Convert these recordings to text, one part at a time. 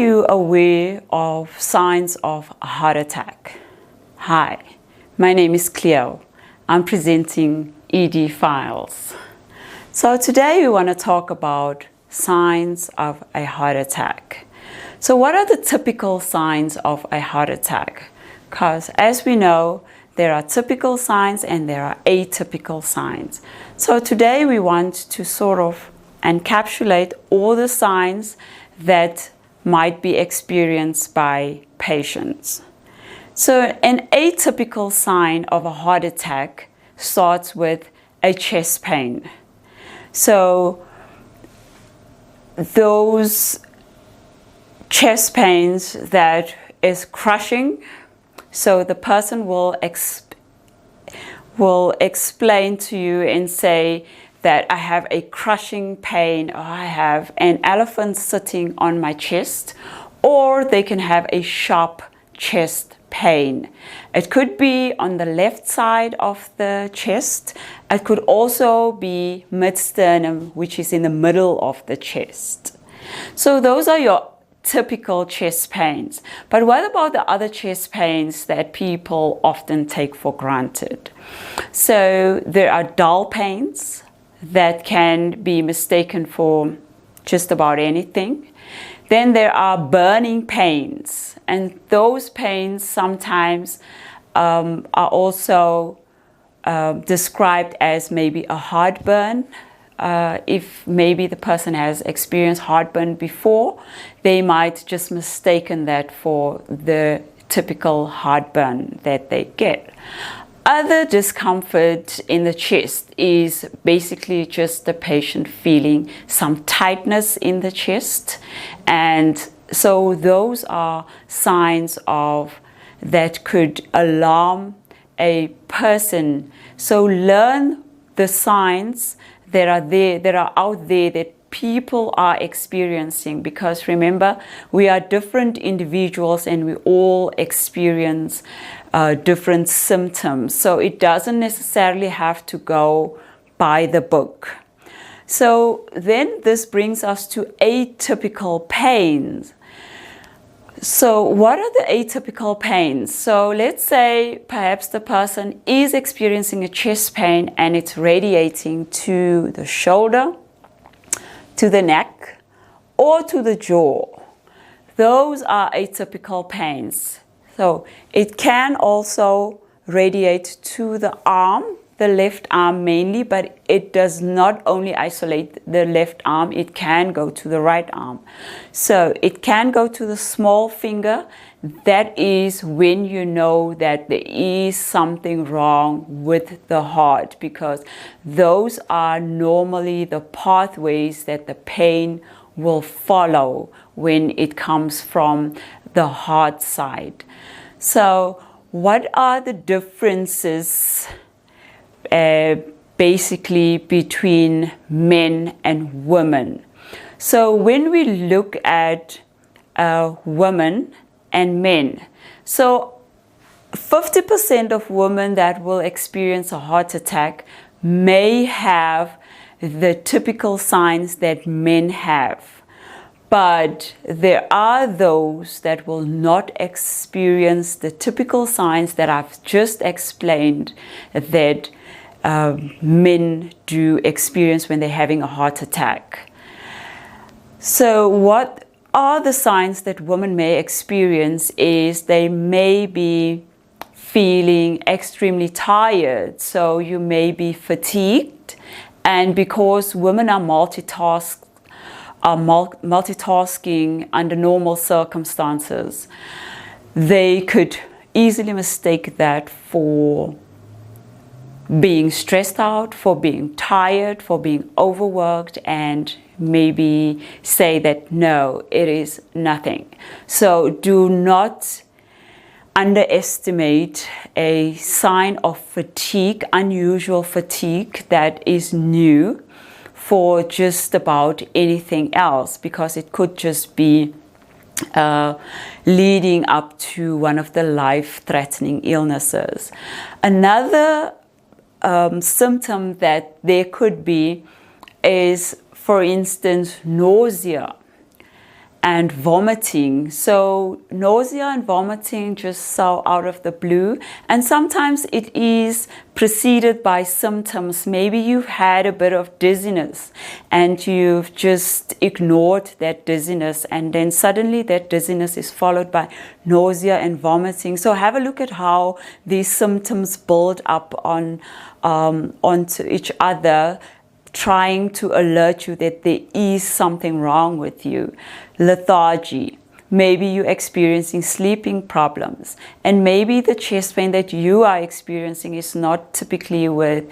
you aware of signs of a heart attack? Hi, my name is Cleo. I'm presenting ED Files. So today we want to talk about signs of a heart attack. So what are the typical signs of a heart attack? Because as we know, there are typical signs and there are atypical signs. So today we want to sort of encapsulate all the signs that might be experienced by patients. So an atypical sign of a heart attack starts with a chest pain. So those chest pains that is crushing, so the person will explain to you and say that I have a crushing pain, or I have an elephant sitting on my chest, or they can have a sharp chest pain. It could be on the left side of the chest. It could also be mid-sternum, which is in the middle of the chest. So those are your typical chest pains. But what about the other chest pains that people often take for granted? So there are dull pains that can be mistaken for just about anything. Then there are burning pains, and those pains sometimes are also described as maybe a heartburn. If maybe the person has experienced heartburn before, they might just mistaken that for the typical heartburn that they get. Other discomfort in the chest is basically just the patient feeling some tightness in the chest, and so those are signs of that could alarm a person. So learn the signs that are there, that are out there, that people are experiencing, because remember, we are different individuals and we all experience different symptoms. So it doesn't necessarily have to go by the book. So then this brings us to atypical pains. So what are the atypical pains? So let's say perhaps the person is experiencing a chest pain and it's radiating to the shoulder, to the neck, or to the jaw. Those are atypical pains. So it can also radiate to the arm, the left arm mainly, but it does not only isolate the left arm, it can go to the right arm. So it can go to the small finger. That is when you know that there is something wrong with the heart, because those are normally the pathways that the pain will follow when it comes from the heart side. So what are the differences basically between men and women? So when we look at women and men, so 50% of women that will experience a heart attack may have the typical signs that men have. But there are those that will not experience the typical signs that I've just explained that men do experience when they're having a heart attack. So what are the signs that women may experience is they may be feeling extremely tired. So you may be fatigued, and because women are multitasking under normal circumstances, they could easily mistake that for being stressed out, for being tired, for being overworked, and maybe say that no, it is nothing. So do not underestimate a sign of fatigue, unusual fatigue that is new for just about anything else, because it could just be leading up to one of the life-threatening illnesses. Another symptom that there could be is, for instance, nausea. and vomiting. So nausea and vomiting just so out of the blue, and sometimes it is preceded by symptoms. Maybe you've had a bit of dizziness and you've just ignored that dizziness, and then suddenly that dizziness is followed by nausea and vomiting. So have a look at how these symptoms build up onto each other, trying to alert you that there is something wrong with you. Lethargy. Maybe you're experiencing sleeping problems, and maybe the chest pain that you are experiencing is not typically with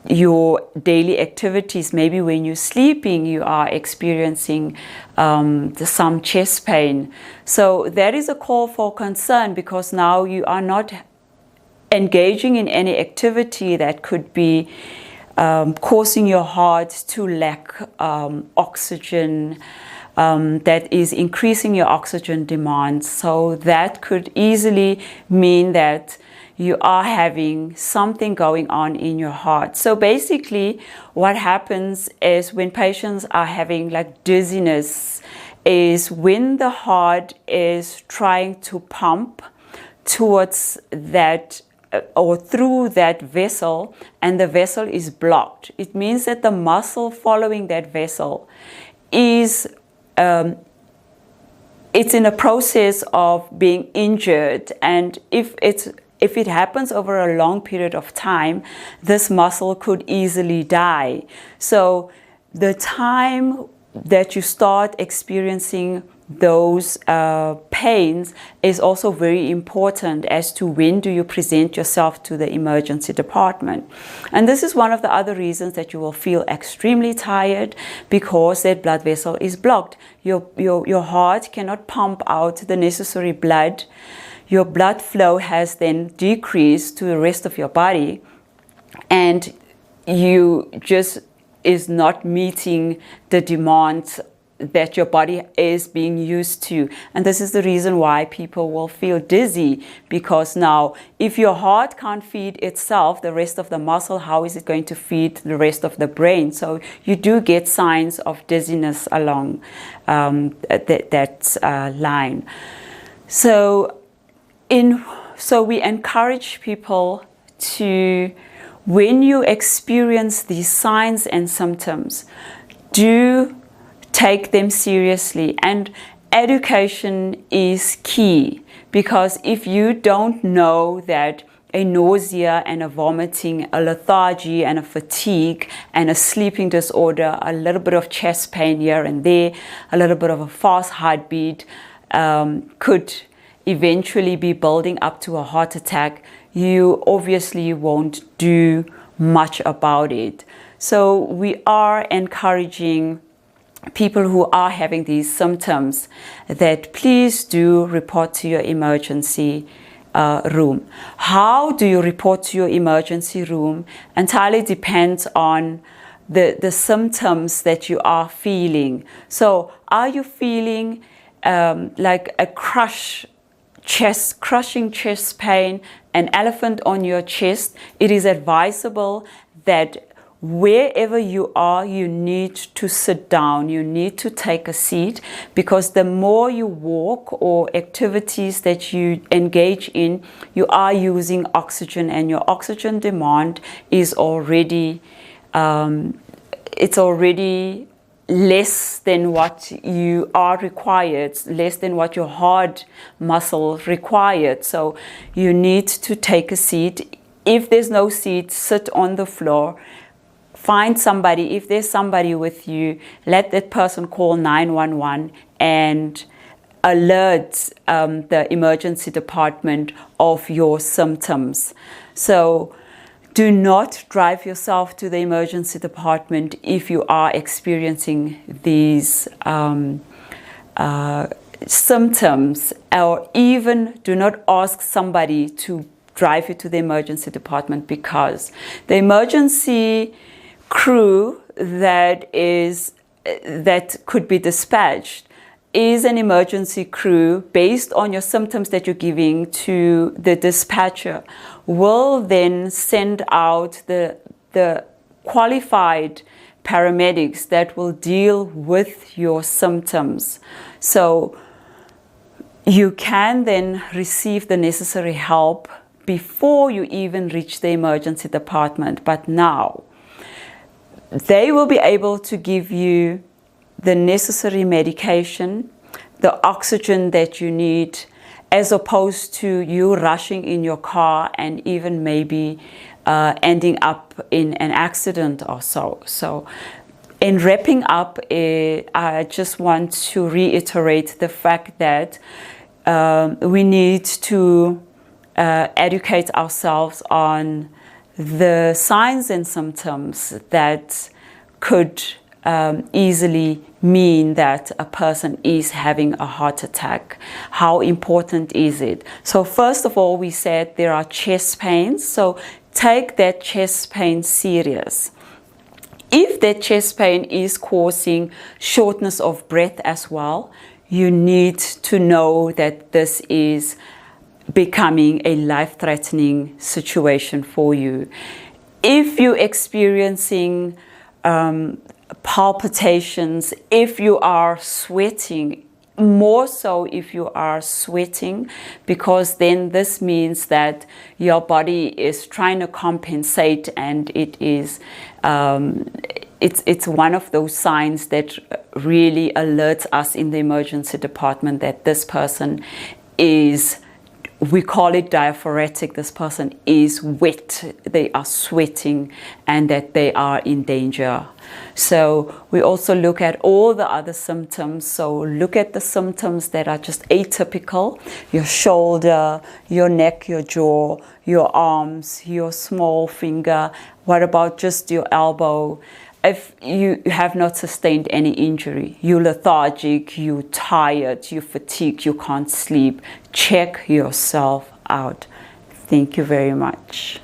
your daily activities. Maybe when you're sleeping, you are experiencing some chest pain. So that is a call for concern, because now you are not engaging in any activity that could be causing your heart to lack oxygen, that is increasing your oxygen demand. So that could easily mean that you are having something going on in your heart. So basically what happens is when patients are having like dizziness is when the heart is trying to pump towards that or through that vessel, and the vessel is blocked. It means that the muscle following that vessel is it's in a process of being injured, and if it happens over a long period of time, this muscle could easily die. So the time that you start experiencing those pains is also very important as to when do you present yourself to the emergency department. And this is one of the other reasons that you will feel extremely tired, because that blood vessel is blocked. Your heart cannot pump out the necessary blood. Your blood flow has then decreased to the rest of your body, and you just is not meeting the demands that your body is being used to. And this is the reason why people will feel dizzy, because now if your heart can't feed itself, the rest of the muscle, how is it going to feed the rest of the brain? So you do get signs of dizziness along that line. So we encourage people to, when you experience these signs and symptoms, do take them seriously. And education is key, because if you don't know that a nausea and a vomiting, a lethargy and a fatigue and a sleeping disorder, a little bit of chest pain here and there, a little bit of a fast heartbeat could eventually be building up to a heart attack, you obviously won't do much about it. So we are encouraging people who are having these symptoms that please do report to your emergency room. How do you report to your emergency room? Entirely depends on the symptoms that you are feeling. So are you feeling like a crushing chest pain, an elephant on your chest? It is advisable that wherever you are, you need to sit down, you need to take a seat, because the more you walk or activities that you engage in, you are using oxygen, and your oxygen demand is already less than what you are required, less than what your heart muscle required. So you need to take a seat. If there's no seat, sit on the floor. Find somebody. If there's somebody with you, let that person call 911 and alert the emergency department of your symptoms. So do not drive yourself to the emergency department if you are experiencing these symptoms, or even do not ask somebody to drive you to the emergency department, because the emergency crew that could be dispatched is an emergency crew based on your symptoms that you're giving to the dispatcher, will then send out the qualified paramedics that will deal with your symptoms. So you can then receive the necessary help before you even reach the emergency department. But now they will be able to give you the necessary medication, the oxygen that you need, as opposed to you rushing in your car and even maybe ending up in an accident or so. So in wrapping up, I just want to reiterate the fact that we need to educate ourselves on the signs and symptoms that could easily mean that a person is having a heart attack. How important is it? So first of all, we said there are chest pains. So take that chest pain serious. If that chest pain is causing shortness of breath as well, you need to know that this is becoming a life-threatening situation for you. If you're experiencing palpitations, if you are sweating, more so if you are sweating, because then this means that your body is trying to compensate, and it is it's one of those signs that really alerts us in the emergency department that this person is, we call it diaphoretic, this person is wet, they are sweating, and that they are in danger. So we also look at all the other symptoms. So look at the symptoms that are just atypical: your shoulder, your neck, your jaw, your arms, your small finger. What about just your elbow? If you have not sustained any injury, you're lethargic, you're tired, you're fatigued, you can't sleep, check yourself out. Thank you very much.